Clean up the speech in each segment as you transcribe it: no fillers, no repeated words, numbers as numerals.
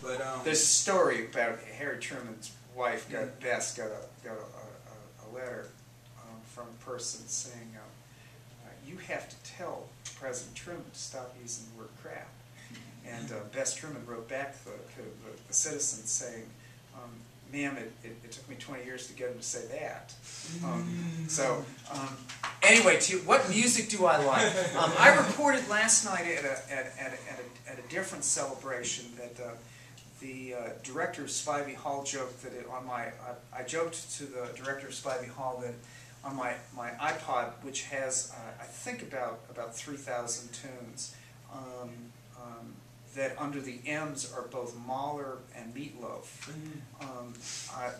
But there's a story about Harry Truman's wife Bess got a letter from a person saying, you have to tell President Truman to stop using the word crap. And Bess Truman wrote back to the citizen saying, ma'am, it took me 20 years to get him to say that. Anyway, what music do I like? I reported last night at a different celebration that the director of Spivey Hall joked that I joked to the director of Spivey Hall that on my iPod, which has I think about 3,000 tunes, that under the M's are both Mahler and Meatloaf.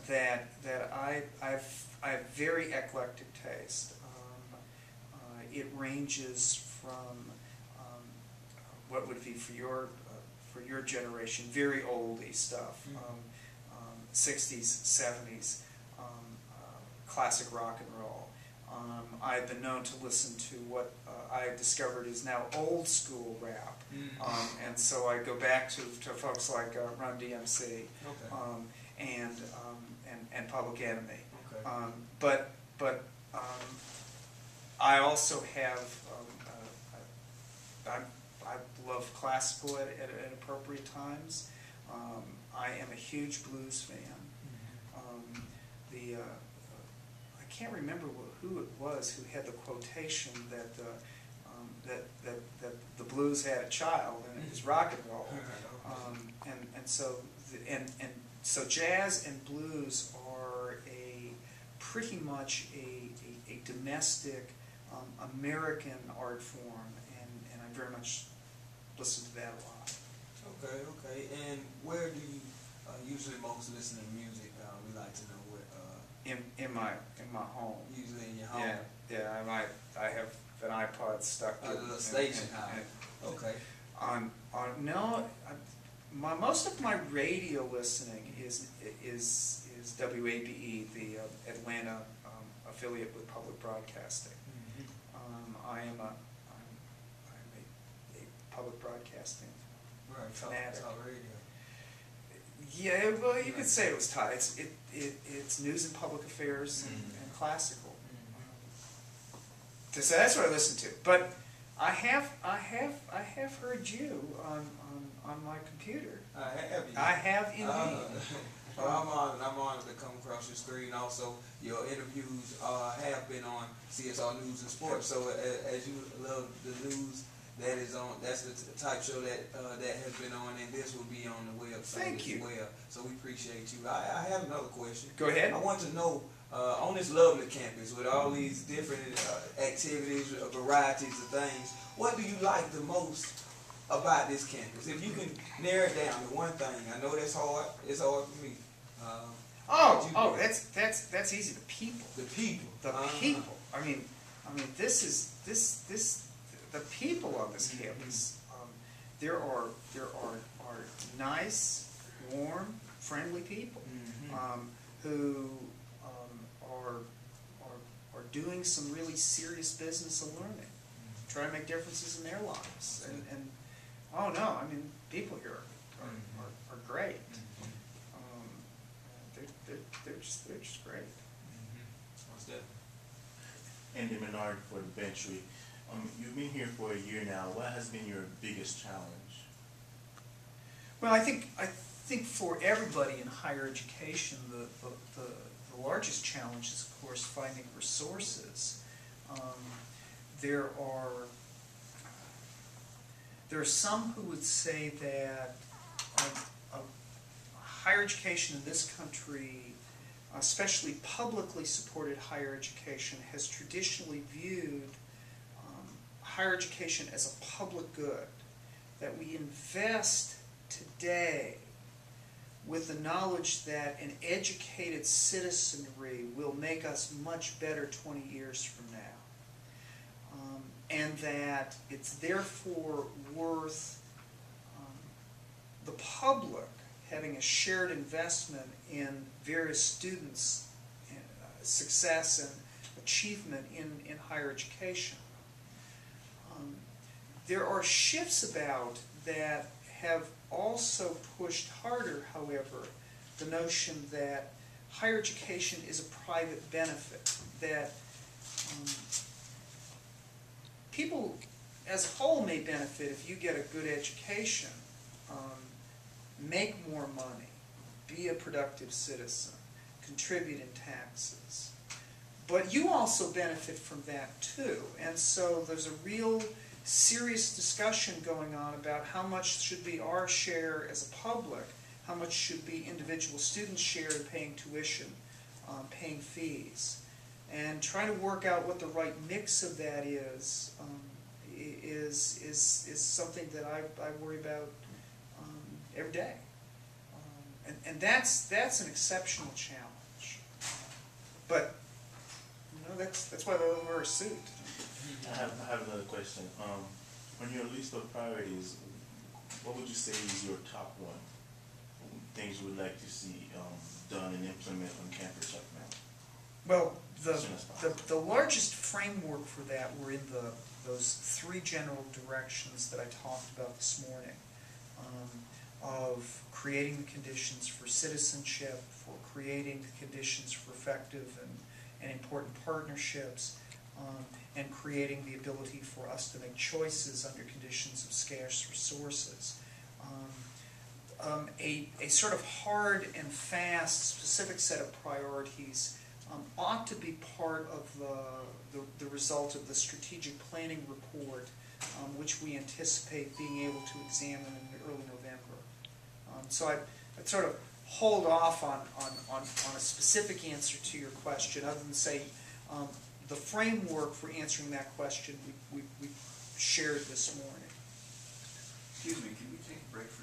That I have very eclectic taste. It ranges from what would be for your generation, very oldie stuff, 60s, 70s, classic rock and roll. I've been known to listen to what I discovered is now old school rap, and so I go back to folks like Run DMC, and Public Enemy. But I also have I love classical at appropriate times. I am a huge blues fan. I can't remember who it was who had the quotation that the blues had a child and it was rock and roll, so jazz and blues are pretty much a domestic American art form, and I very much listen to that a lot. Okay. And where do you usually most listen to music? We like to know where. In my home. Usually in your home. Yeah. I have an iPod stuck to a little station house. Okay. Most of my radio listening is WABE, the Atlanta affiliate with public broadcasting. I'm a public broadcasting fanatic. Talk radio. Yeah, well, you could say it was tied. It's news and public affairs and classical. So that's what I listen to. But I have heard you on my computer. I have indeed. I'm honored to come across your screen. Also, your interviews have been on CSR News and Sports. So as you love the news, that's the type show that has been on, and this will be on the website as well. So we appreciate you. I have another question. Go ahead. I want to know, on this lovely campus with all these different activities, varieties of things, what do you like the most about this campus? If you can narrow it down to one thing, I know that's hard. It's hard for me. That's easy. The people. The people. The people. I mean, this the people on this campus. There are nice, warm, friendly people who are doing some really serious business and learning, trying to make differences in their lives. And oh no, I mean, people here are great. They're just great. What's that? Andy Menard for the Bench. You've been here for a year now. What has been your biggest challenge? Well, I think for everybody in higher education, the largest challenge is, of course, finding resources. There are some who would say that higher education in this country, especially publicly supported higher education, has traditionally viewed higher education as a public good, that we invest today with the knowledge that an educated citizenry will make us much better 20 years from now, and that it's therefore worth the public having a shared investment in various students' success and achievement in higher education. There are shifts about that have also pushed harder, however, the notion that higher education is a private benefit, that people as a whole may benefit if you get a good education, make more money, be a productive citizen, contribute in taxes. But you also benefit from that too. And so there's a real serious discussion going on about how much should be our share as a public, how much should be individual students' share in paying tuition, paying fees. And trying to work out what the right mix of that is something that I worry about every day. And that's an exceptional challenge. But that's why they wear a suit. I have another question. On your list of priorities, what would you say is your top one? Things you would like to see done and implemented on campus right now? Well, As soon as possible. the largest framework for that were in those three general directions that I talked about this morning, of creating the conditions for citizenship, for creating the conditions for effective and important partnerships, and creating the ability for us to make choices under conditions of scarce resources. A sort of hard and fast, specific set of priorities ought to be part of the result of the strategic planning report, which we anticipate being able to examine in early November. So I'd sort of hold off on a specific answer to your question, other than say the framework for answering that question we shared this morning. Excuse me, can we take a break for